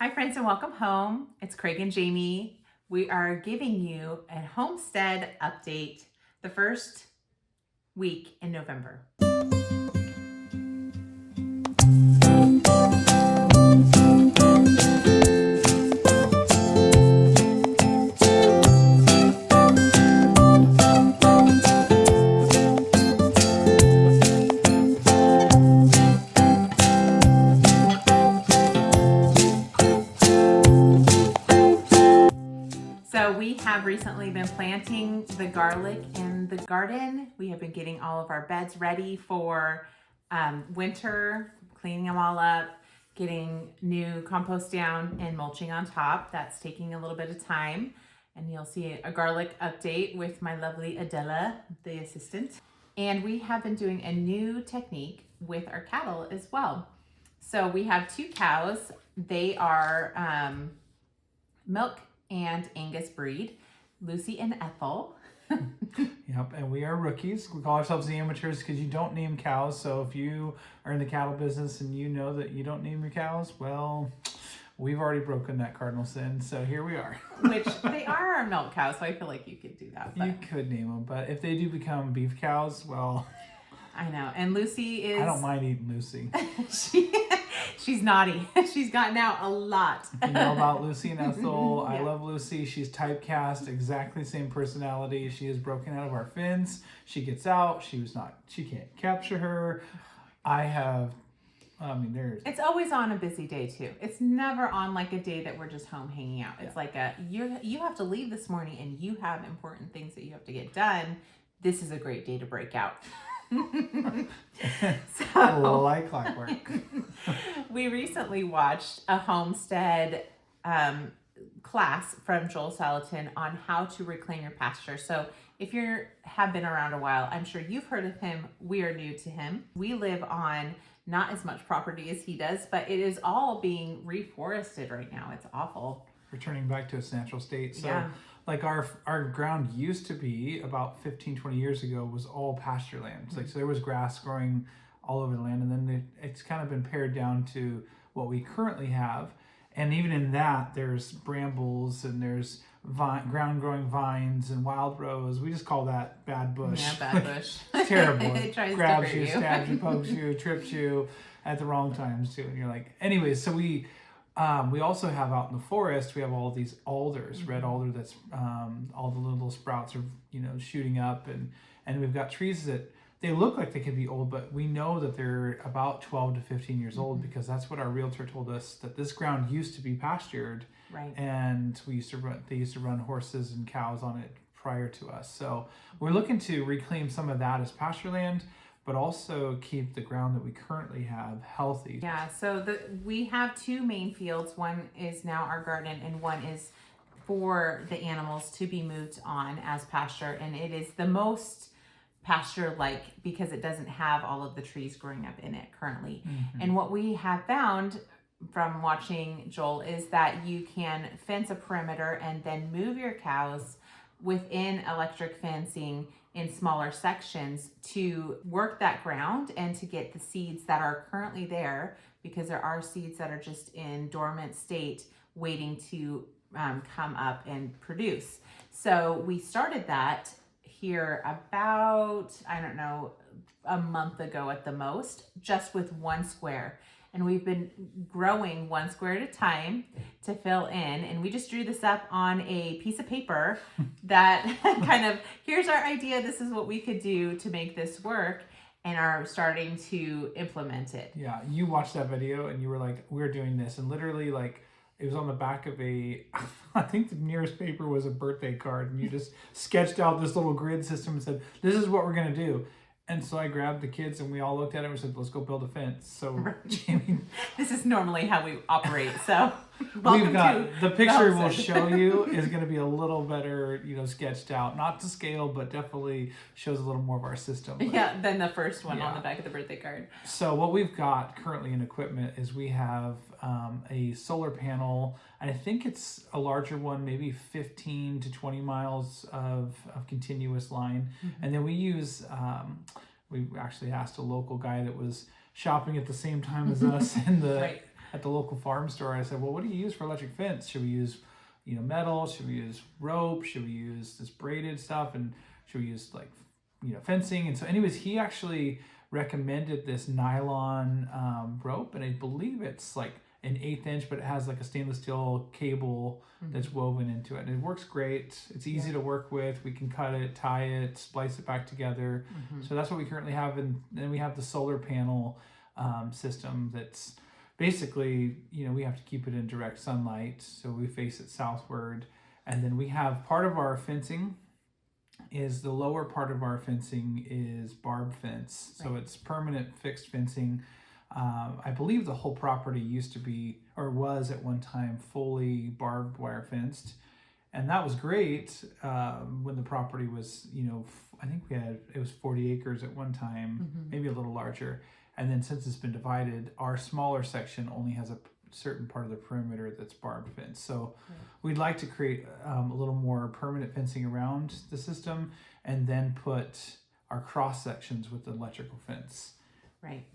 Hi, friends, and welcome home. It's Craig and Jamie. We are giving you a Homestead update the first week in November. So we have recently been planting the garlic in the garden. We have been getting all of our beds ready for winter, cleaning them all up, getting new compost down and mulching on top. That's taking a little bit of time. And you'll see a garlic update with my lovely Adela, the assistant. And we have been doing a new technique with our cattle as well. So we have 2 cows. They are milk and Angus breed, Lucy and Ethel. Yep, and we are rookies. We call ourselves the amateurs because you don't name cows. So if you are in the cattle business and you know that you don't name your cows, well, we've already broken that cardinal sin. So here we are. Which they are our milk cows, so I feel like you could do that. You could name them, but if they do become beef cows, well, I know. And Lucy is... I don't mind eating Lucy. She's naughty. She's gotten out a lot. You know about Lucy and Ethel. Yeah. I love Lucy. She's typecast, exactly the same personality. She is broken out of our fence. She gets out. She can't capture her. It's always on a busy day too. It's never on like a day that we're just home hanging out. It's like you have to leave this morning and you have important things that you have to get done. This is a great day to break out. So, like clockwork. We recently watched a Homestead class from Joel Salatin on how to reclaim your pasture. So if you have been around a while, I'm sure you've heard of him. We are new to him. We live on not as much property as he does, but it is all being reforested right now. It's awful. Returning back to its natural state. So Yeah. like our ground used to be about 15, 20 years ago was all pasture land. It's like, so there was grass growing all over the land, and then it's kind of been pared down to what we currently have. And even in that, there's brambles and there's ground growing vines and wild rose. We just call that bad bush. Yeah, bad bush. It's terrible. It tries to grabs hurt you, you. stabs you, pokes you, trips you at the wrong times too. And you're like, anyways, so we also have out in the forest, we have all these alders, red alder that's all the little sprouts are, shooting up. And we've got trees that they look like they could be old, but we know that they're about 12 to 15 years old because that's what our realtor told us, that this ground used to be pastured. Right. And they used to run horses and cows on it prior to us. So we're looking to reclaim some of that as pasture land, but also keep the ground that we currently have healthy. Yeah, so we have 2 main fields. One is now our garden and one is for the animals to be moved on as pasture. And it is the most pasture-like because it doesn't have all of the trees growing up in it currently. Mm-hmm. And what we have found from watching Joel is that you can fence a perimeter and then move your cows within electric fencing in smaller sections to work that ground and to get the seeds that are currently there, because there are seeds that are just in dormant state waiting to come up and produce. So we started that here about, I don't know, a month ago at the most, just with 1 square. And we've been growing 1 square at a time to fill in. And we just drew this up on a piece of paper that kind of, here's our idea. This is what we could do to make this work, and are starting to implement it. Yeah, you watched that video and you were like, we're doing this. And literally, like, it was on the back of I think the nearest paper was a birthday card. And you just sketched out this little grid system and said, this is what we're going to do. And so I grabbed the kids and we all looked at it and we said, let's go build a fence. So Jamie, this is normally how we operate. So we've got the picture we'll show you is going to be a little better, sketched out, not to scale, but definitely shows a little more of our system. Yeah, than the first one on the back of the birthday card. So what we've got currently in equipment is we have a solar panel. I think it's a larger one, maybe 15 to 20 miles of continuous line. Mm-hmm. And then we use, we actually asked a local guy that was shopping at the same time as us in the at the local farm store. I said, well, what do you use for electric fence? Should we use, metal? Should we use rope? Should we use this braided stuff? And should we use like, fencing? And so anyways, he actually recommended this nylon rope, and I believe it's like an 1/8 inch, but it has like a stainless steel cable that's woven into it, and it works great. It's easy to work with. We can cut it, tie it, splice it back together. So that's what we currently have. And then we have the solar panel system that's basically, we have to keep it in direct sunlight, so we face it southward. And then we have part of our fencing is the lower part of our fencing is barb fence. So it's permanent fixed fencing. I believe the whole property used to be, or was at one time, fully barbed wire fenced. And that was great when the property was, I think it was 40 acres at one time, maybe a little larger. And then since it's been divided, our smaller section only has a certain part of the perimeter that's barbed fence. So we'd like to create a little more permanent fencing around the system, and then put our cross sections with the electrical fence. Right.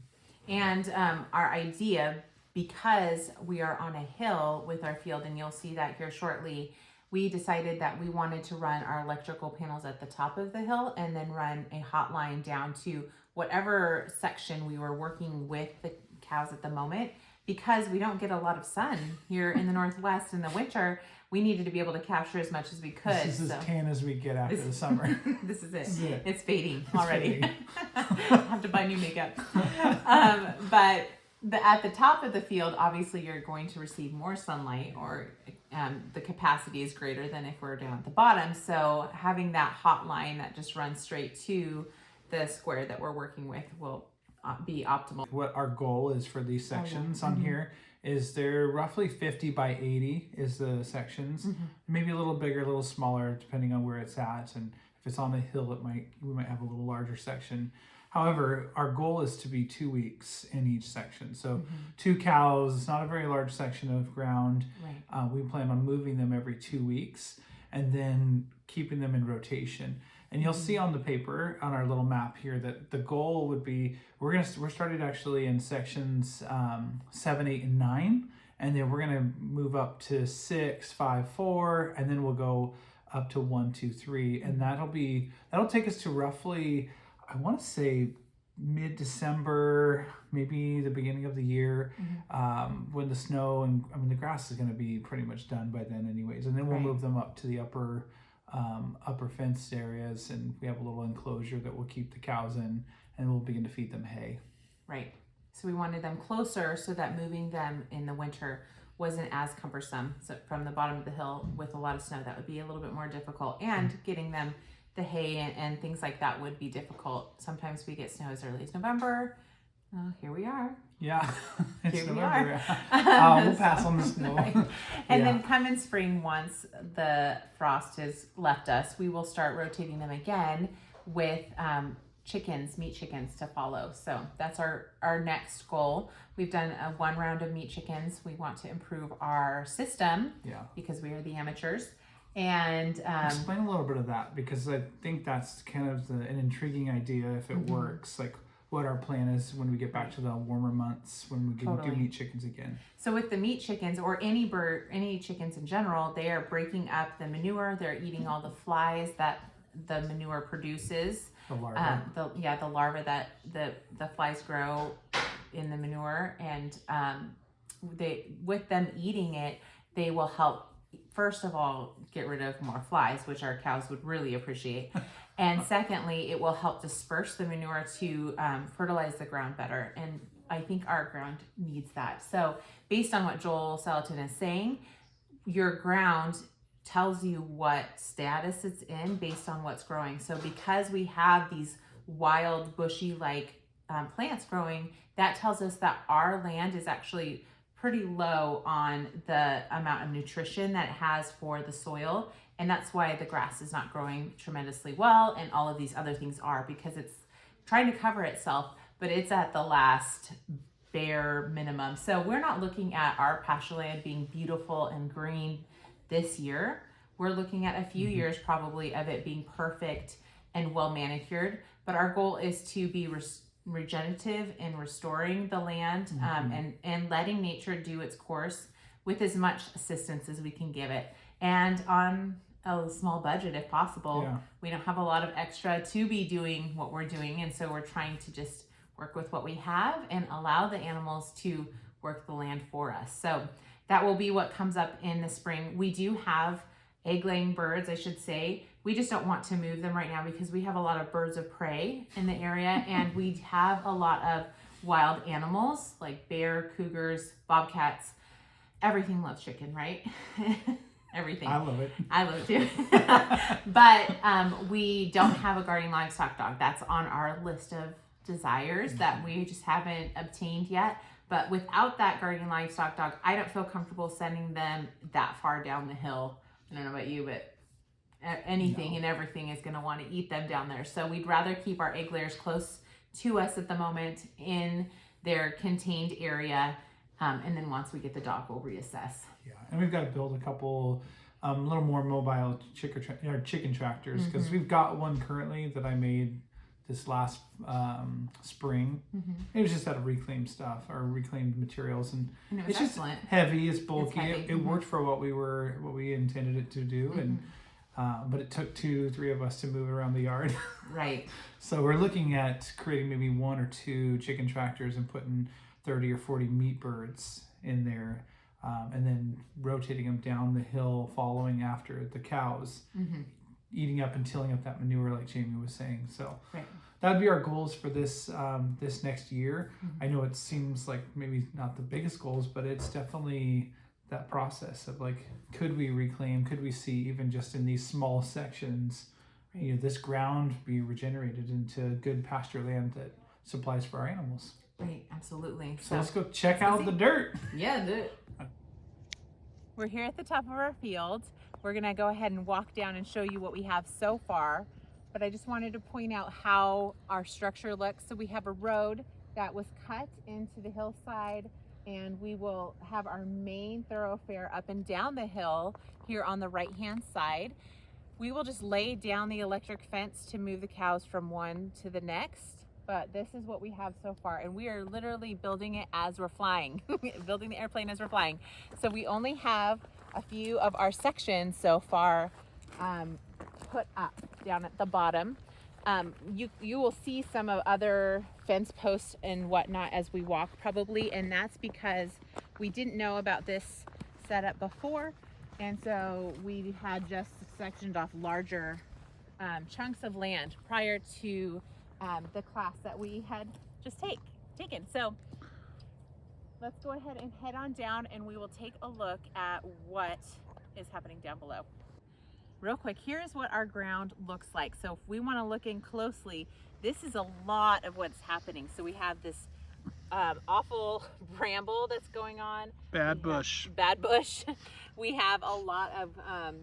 And our idea, because we are on a hill with our field, and you'll see that here shortly, we decided that we wanted to run our electrical panels at the top of the hill and then run a hot line down to whatever section we were working with the cows at the moment. Because we don't get a lot of sun here in the Northwest in the winter, we needed to be able to capture as much as we could. This is as tan as we get after the summer. This is it. This is it. It's fading It's already. fading. I have to buy new makeup. But at the top of the field, obviously you're going to receive more sunlight, or the capacity is greater than if we're down at the bottom. So having that hot line that just runs straight to the square that we're working with will be optimal. What our goal is for these sections on here is they're roughly 50 by 80 is the sections. Maybe a little bigger, a little smaller, depending on where it's at. And if it's on the hill, we might have a little larger section. However, our goal is to be 2 weeks in each section. So 2 cows, it's not a very large section of ground. Right. We plan on moving them every 2 weeks and then keeping them in rotation. And you'll see on the paper, on our little map here, that the goal would be, we're started actually in sections 7, 8, and 9. And then we're gonna move up to 6, 5, 4, and then we'll go up to 1, 2, 3. And that'll take us to roughly, I wanna say mid-December, maybe the beginning of the year, when the snow and the grass is gonna be pretty much done by then anyways. And then we'll move them up to the upper fenced areas, and we have a little enclosure that we'll keep the cows in, and we'll begin to feed them hay. Right. So we wanted them closer so that moving them in the winter wasn't as cumbersome. So from the bottom of the hill with a lot of snow, that would be a little bit more difficult, and getting them the hay and things like that would be difficult. Sometimes we get snow as early as November. Here we are. Yeah, it's Here we November. are. We'll pass on the snow. Right. And then come in spring, once the frost has left us, we will start rotating them again with meat chickens to follow. So that's our next goal. We've done 1 round of meat chickens. We want to improve our system because we are the amateurs. And explain a little bit of that, because I think that's kind of an intriguing idea if it works. Like, what our plan is when we get back to the warmer months, when we do meat chickens again. So with the meat chickens, or any chickens in general, they are breaking up the manure. They're eating all the flies that the manure produces. The larvae. The larvae that the flies grow in the manure, and with them eating it, they will help, first of all, get rid of more flies, which our cows would really appreciate. And secondly, it will help disperse the manure to fertilize the ground better. And I think our ground needs that. So based on what Joel Salatin is saying, your ground tells you what status it's in based on what's growing. So because we have these wild, bushy-like plants growing, that tells us that our land is actually pretty low on the amount of nutrition that it has for the soil. And that's why the grass is not growing tremendously well, and all of these other things are, because it's trying to cover itself, but it's at the last bare minimum. So we're not looking at our pasture land being beautiful and green this year. We're looking at a few years probably of it being perfect and well manicured. But our goal is to be regenerative in restoring the land, and letting nature do its course with as much assistance as we can give it, and on a small budget if possible. Yeah. We don't have a lot of extra to be doing what we're doing, and so we're trying to just work with what we have and allow the animals to work the land for us. So that will be what comes up in the spring. We do have egg-laying birds, I should say. We just don't want to move them right now because we have a lot of birds of prey in the area, and we have a lot of wild animals like bear, cougars, bobcats. Everything loves chicken, right? Everything. I love it. I love it too. But we don't have a guardian livestock dog. That's on our list of desires that we just haven't obtained yet. But without that guardian livestock dog, I don't feel comfortable sending them that far down the hill. I don't know about you, but anything and everything is going to want to eat them down there. So we'd rather keep our egg layers close to us at the moment in their contained area. And then once we get the dog, we'll reassess. Yeah, and we've got to build a couple little more mobile chicken tractors, because we've got one currently that I made this last spring. It was just out of reclaimed stuff or reclaimed materials, and it was it's excellent. just heavy. It's bulky. It's heavy. It worked for what we intended it to do, and but it took 2-3 of us to move it around the yard. Right. So we're looking at creating maybe 1 or 2 chicken tractors and putting 30 or 40 meat birds in there, and then rotating them down the hill, following after the cows, eating up and tilling up that manure, like Jamie was saying. So that'd be our goals for this this next year. I know it seems like maybe not the biggest goals, but it's definitely that process of like, could we reclaim? Could we see even just in these small sections, this ground be regenerated into good pasture land that supplies for our animals? Right, absolutely. So let's go check out the dirt. Yeah, do it. We're here at the top of our field. We're gonna go ahead and walk down and show you what we have so far. But I just wanted to point out how our structure looks. So we have a road that was cut into the hillside, and we will have our main thoroughfare up and down the hill here on the right-hand side. We will just lay down the electric fence to move the cows from one to the next. But this is what we have so far, and we are literally building it as we're flying, building the airplane as we're flying. So we only have a few of our sections so far put up down at the bottom. You will see some of other fence posts and whatnot as we walk probably, and that's because we didn't know about this setup before, and so we had just sectioned off larger chunks of land prior to the class that we had just taken. So let's go ahead and head on down, and we will take a look at what is happening down below. Real quick, here's what our ground looks like. So if we want to look in closely, this is a lot of what's happening. So we have this awful bramble that's going on. Bad bush. We have a lot of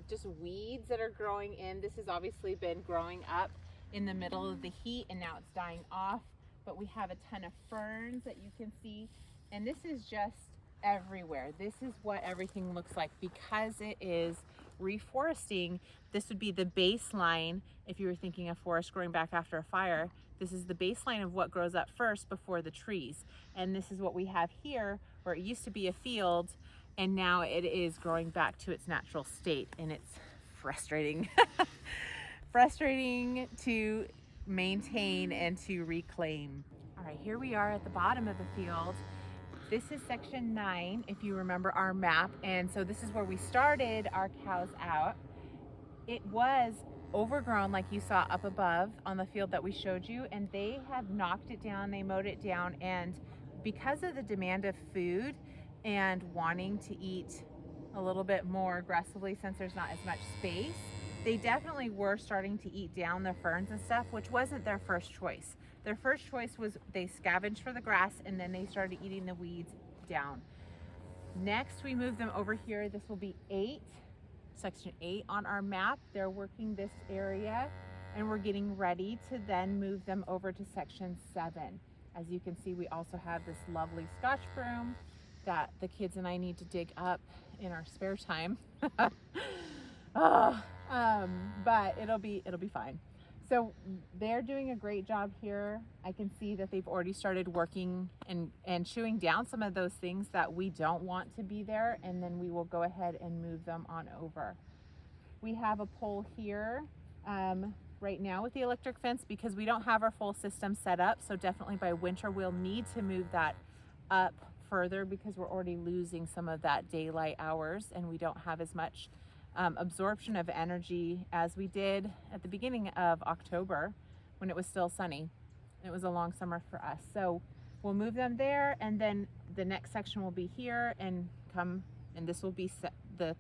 just weeds that are growing in. This has obviously been growing up in the middle of the heat, and now it's dying off. But we have a ton of ferns that you can see, and this is just everywhere. This is what everything looks like because it is reforesting. This would be the baseline if you were thinking of forest growing back after a fire. This is the baseline of what grows up first before the trees, and this is what we have here, where it used to be a field and now it is growing back to its natural state, and it's frustrating. Frustrating to maintain and to reclaim. All right, here we are at the bottom of the field. This is section 9, if you remember our map, and so this is where we started our cows out. It was overgrown like you saw up above on the field that we showed you, and they have knocked it down, they mowed it down, and because of the demand of food and wanting to eat a little bit more aggressively since there's not as much space, they definitely were starting to eat down the ferns and stuff, which wasn't their first choice. Their first choice was they scavenged for the grass, and then they started eating the weeds down. Next, we moved them over here. This will be section 8 on our map. They're working this area, and we're getting ready to then move them over to section 7. As you can see, we also have this lovely Scotch broom that the kids and I need to dig up in our spare time. But it'll be fine. So they're doing a great job here. I can see that they've already started working and chewing down some of those things that we don't want to be there, and then we will go ahead and move them on over. We have a pole here right now with the electric fence because we don't have our full system set up, so definitely by winter we'll need to move that up further because we're already losing some of that daylight hours and we don't have as much absorption of energy as we did at the beginning of October when it was still sunny. It was a long summer for us. So we'll move them there, and then the next section will be here and this will be the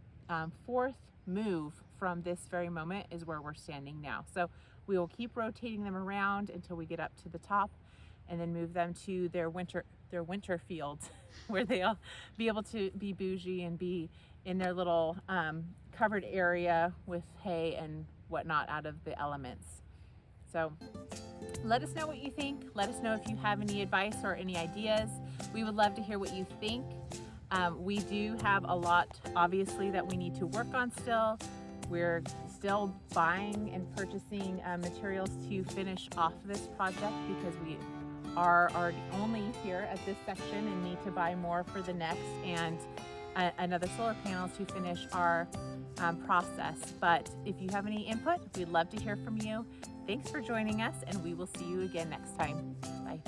fourth move from this very moment is where we're standing now. So we will keep rotating them around until we get up to the top and then move them to their winter fields where they'll be able to be bougie and be in their little covered area with hay and whatnot out of the elements. So let us know what you think. Let us know if you have any advice or any ideas. We would love to hear what you think. We do have a lot, obviously, that we need to work on still. We're still buying and purchasing materials to finish off this project because we are already only here at this section and need to buy more for the next and another solar panel to finish our process. But if you have any input, we'd love to hear from you. Thanks for joining us, and we will see you again next time. Bye.